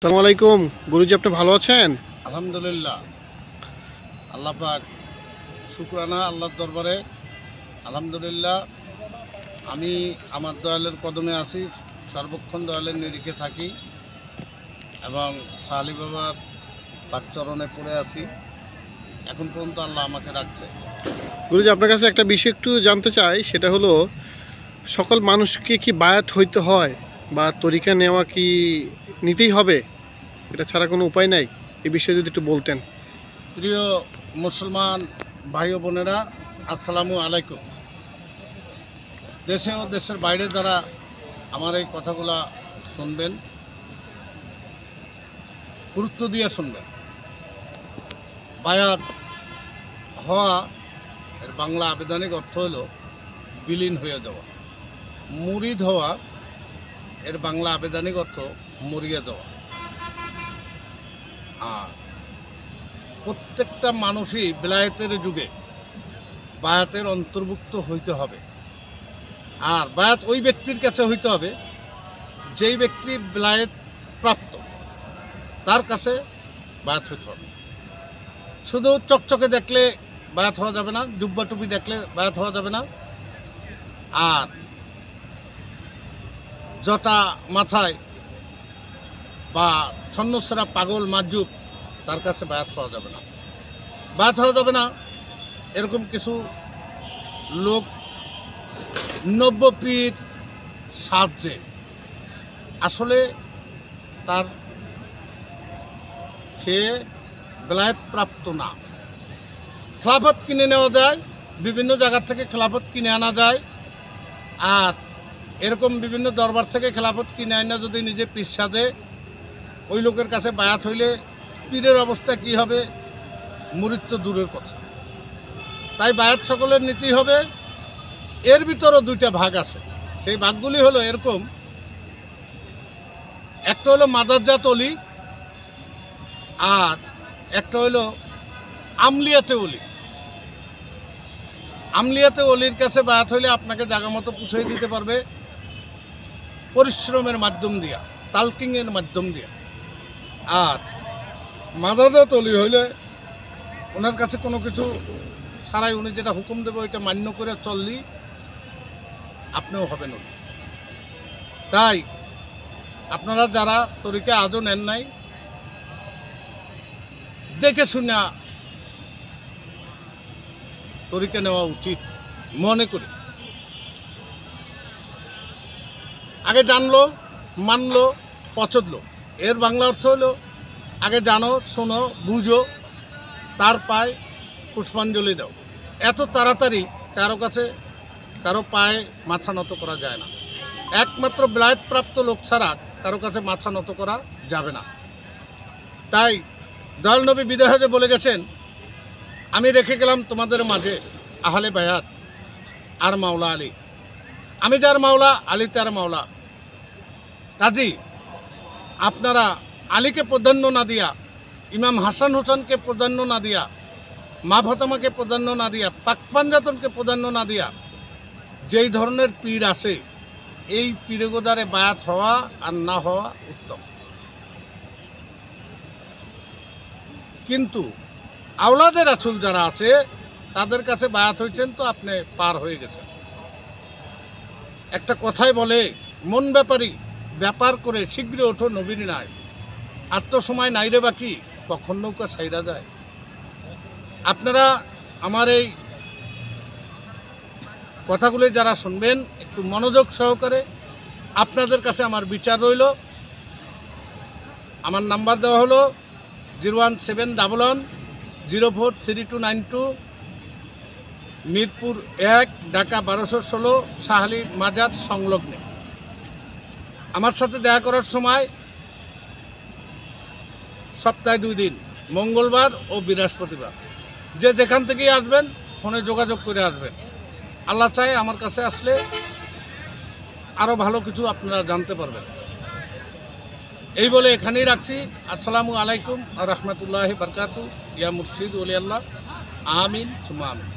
আসসালামু আলাইকুম গুরুজি, আপনি ভালো আছেন? আলহামদুলিল্লাহ। আল্লাহ পাক শুকরানা আল্লাহর দরবারে। আলহামদুলিল্লাহ, আমি আমার দয়ালের কদমে আছি, সর্বক্ষণ দয়ালের নিরিখে থাকি এবং শাহ বাবার পাকচরণে পড়ে আছি। এখন পর্যন্ত আল্লাহ আমাকে রাখছে। গুরুজি, আপনার কাছে একটা বিষয় একটু জানতে চাই, সেটা হলো সকল মানুষকে কি বায়াত হইতে হয় বা তরিকা নেওয়া কি নিতেই হবে? এটা ছাড়া কোনো উপায় নাই? এই বিষয়ে যদি একটু বলতেন। প্রিয় মুসলমান ভাই ও বোনেরা, আসসালামু আলাইকুম। দেশে ও দেশের বাইরে যারা আমার এই কথাগুলা শুনবেন, গুরুত্ব দিয়ে শুনবেন। বায়াত হওয়া এর বাংলা আবেদনিক অর্থ হলো বিলীন হয়ে যাওয়া। মুরিদ হওয়া এর বাংলা আবেদনিক অর্থ মরিয়ে যাওয়া। আর প্রত্যেকটা মানুষই বেলায়েতের যুগে বায়াতের অন্তর্ভুক্ত হইতে হবে। আর বায়াত ওই ব্যক্তির কাছে হইতে হবে যেই ব্যক্তি বেলায়েত প্রাপ্ত, তার কাছে বায়াত হইতে হবে। শুধু চকচকে দেখলে বায়াত হওয়া যাবে না, জুব্বা টুপি দেখলে বায়াত হওয়া যাবে না, আর জটা মাথায় বা ছন্নছাড়া পাগল মাজুব, তার কাছে বায়াত হওয়া যাবে না। বায়াত হওয়া যাবে না এরকম কিছু লোক নব্যপীর সাহায্যে, আসলে তার সে বেলায়েত প্রাপ্ত না। খেলাফত কিনে নেওয়া যায়, বিভিন্ন জায়গা থেকে খেলাফত কিনে আনা যায়। আর এরকম বিভিন্ন দরবার থেকে খেলাফত কিনে আনা যদি নিজে পীর সাজে, ওই লোকের কাছে বায়াত হইলে পীরের অবস্থা কি হবে, মুরিদ তো দূরের কথা। তাই বায়াত সকলের নীতি হবে। এর ভিতরও দুইটা ভাগ আছে। সেই ভাগগুলি হলো এরকম: একটা হলো মাদারজাত অলি, আর একটা হলো আমলিয়াতে অলি। আমলিয়াতে অলির কাছে বায়াত হইলে আপনাকে জায়গা মতো পুছিয়ে দিতে পারবে পরিশ্রমের মাধ্যম দিয়া, তালকিংয়ের মাধ্যম দিয়া। আর মাদারজাত অলি হইলে ওনার কাছে কোনো কিছু ছাড়াই উনি যেটা হুকুম দেবে ওইটা মান্য করে চললি আপনিও হবেন অলি। তাই আপনারা যারা তরিকা আজও নেন নাই, দেখে শুনে তরিকা নেওয়া উচিত মনে করি। আগে জানলো, মানলো, পছন্দলো। এর বাংলা অর্থ হলো আগে জানো, শোনো, বুঝো, তার পায়ে পুষ্পাঞ্জলি দাও। এত তাড়াতাড়ি কারো পায়ে মাথা নত করা যায় না। একমাত্র বেলায়েত প্রাপ্ত লোক ছাড়া কারো কাছে মাথা নত করা যাবে না। তাই দয়াল নবী বিদেহাজে বলে গেছেন, আমি রেখে গেলাম তোমাদের মাঝে আহলে বায়াত আর মাওলা আলী। আমি যার মাওলা, আলী তার মাওলা। কাজী আপনারা আলীকে প্রাধান্য না দিয়া, ইমাম হাসান হোসেনকে প্রাধান্য না দিয়া, মা ফাতেমাকে প্রাধান্য না দিয়া, পাকপাঞ্জাতনকে প্রাধান্য না দিয়া, যেই ধরনের পীর আছে এই পীরগোদারে বায়াত হওয়া আর না হওয়া উত্তম। কিন্তু আওলাদের রাসূল যারা আছে তাদের কাছে বায়াত হয়েছেন তো আপনি পার হয়ে গেছেন। একটা কথাই বলে, মন ব্যাপার করে শীঘ্র ওঠো নবীর নাই, আর তো সময় নাই রে বাকি, কখন নৌকা ছাইরা যায়। আপনারা আমার এই কথাগুলি যারা শুনবেন একটু মনোযোগ সহকারে, আপনাদের কাছে আমার বিচার রইল। আমার নাম্বার দেওয়া হলো 01711043292, মিরপুর 1, ঢাকা 1216, শাহালি মাজার সংলগ্নে। আমার সাথে দেখা করার সময় সপ্তাহে 2 দিন, মঙ্গলবার ও বৃহস্পতিবার। যে যেখান থেকেই আসবেন ফোনে যোগাযোগ করে আসবেন। আল্লাহ চায় আমার কাছে আসলে আরও ভালো কিছু আপনারা জানতে পারবেন। এই বলে এখানেই রাখছি। আসসালামু আলাইকুম ওয়া রাহমাতুল্লাহি বারাকাতুহু। ইয়া মুর্শিদ ওলি আল্লাহ, আমিন সুম্মা আমিন।